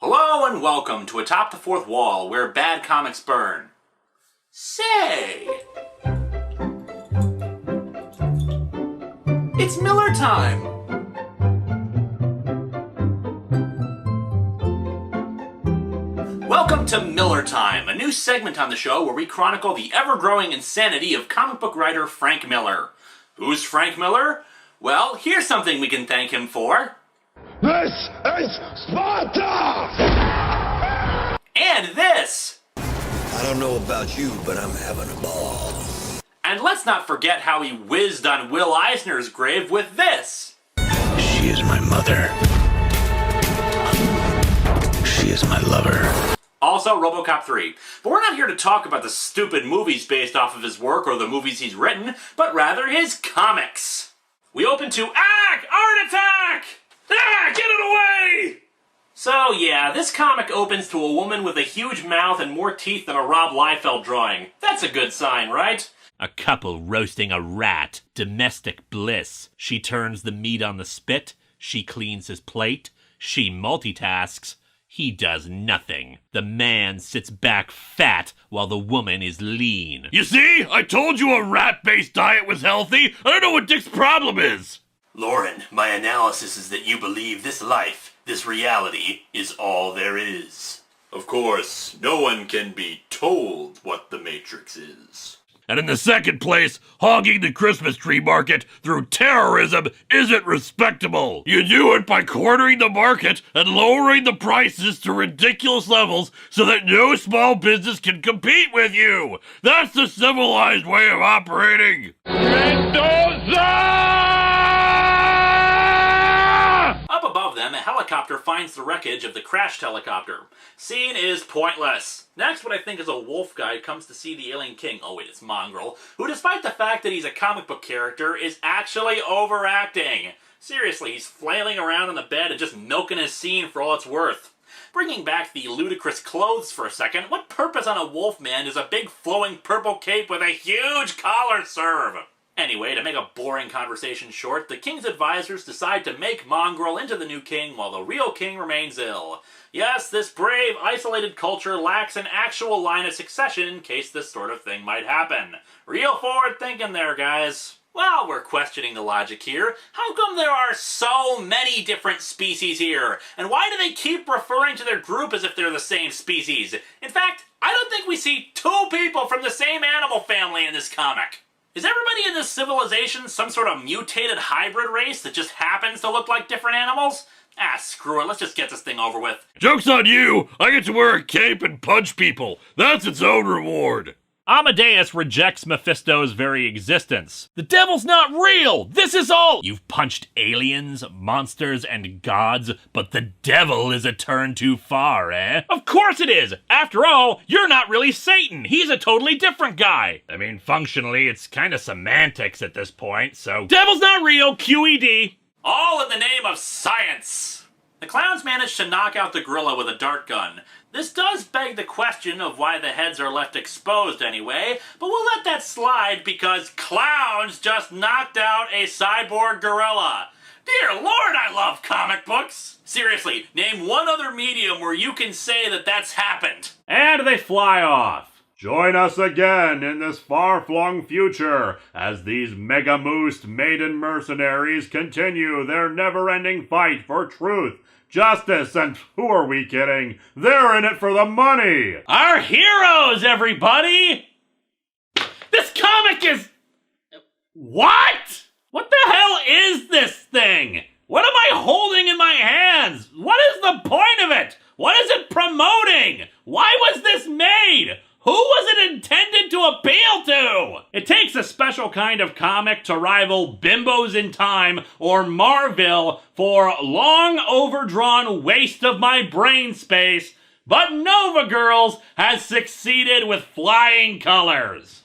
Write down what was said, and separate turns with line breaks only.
Hello and welcome to Atop the Fourth Wall, where bad comics burn. Say! It's Miller time! Welcome to Miller Time, a new segment on the show where we chronicle the ever-growing insanity of comic book writer Frank Miller. Who's Frank Miller? Well, here's something we can thank him for.
This is Sparta!
And this!
I don't know about you, but I'm having a ball.
And let's not forget how he whizzed on Will Eisner's grave with this!
She is my mother. She is my lover.
Also, RoboCop 3. But we're not here to talk about the stupid movies based off of his work or the movies he's written, but rather his comics. We open to Art Attack! Get it away! So yeah, this comic opens to a woman with a huge mouth and more teeth than a Rob Liefeld drawing. That's a good sign, right?
A couple roasting a rat. Domestic bliss. She turns the meat on the spit. She cleans his plate. She multitasks. He does nothing. The man sits back fat while the woman is lean. You see? I told you a rat-based diet was healthy. I don't know what Dick's problem is.
Lauren, my analysis is that you believe this life, this reality, is all there is. Of course, no one can be told what the Matrix is.
And in the second place, hogging the Christmas tree market through terrorism isn't respectable. You do it by cornering the market and lowering the prices to ridiculous levels so that no small business can compete with you. That's the civilized way of operating. Mendoza!
Up above them, a helicopter finds the wreckage of the crashed helicopter. Scene is pointless. Next, what I think is a wolf guy comes to see the alien king, oh wait, it's Mongrel, who despite the fact that he's a comic book character, is actually overacting. Seriously, he's flailing around on the bed and just milking his scene for all it's worth. Bringing back the ludicrous clothes for a second, what purpose on a wolf man does a big flowing purple cape with a huge collar serve? Anyway, to make a boring conversation short, the king's advisors decide to make Mongrel into the new king while the real king remains ill. Yes, this brave, isolated culture lacks an actual line of succession in case this sort of thing might happen. Real forward thinking there, guys. Well, we're questioning the logic here. How come there are so many different species here? And why do they keep referring to their group as if they're the same species? In fact, I don't think we see two people from the same animal family in this comic. Is everybody in this civilization some sort of mutated hybrid race that just happens to look like different animals? Screw it, let's just get this thing over with.
Joke's on you! I get to wear a cape and punch people. That's its own reward. Amadeus rejects Mephisto's very existence. The devil's not real! This is all! You've punched aliens, monsters, and gods, but the devil is a turn too far, eh? Of course it is! After all, you're not really Satan! He's a totally different guy! I mean, functionally, it's kind of semantics at this point, so... Devil's not real, QED!
All in the name of science! The clowns manage to knock out the gorilla with a dart gun. This does beg the question of why the heads are left exposed anyway, but we'll let that slide because clowns just knocked out a cyborg gorilla. Dear Lord, I love comic books! Seriously, name one other medium where you can say that that's happened.
And they fly off. Join us again in this far-flung future as these mega-moosed maiden mercenaries continue their never-ending fight for truth, justice, and who are we kidding? They're in it for the money! Our heroes, everybody! This comic is... What? What the hell is this thing? What am I holding in my hands? What is the point of it? What is it promoting? Why was this made? Who was it intended to appeal to? It takes a special kind of comic to rival Bimbos in Time or Marvel for long overdrawn waste of my brain space, but Nova Girls has succeeded with flying colors.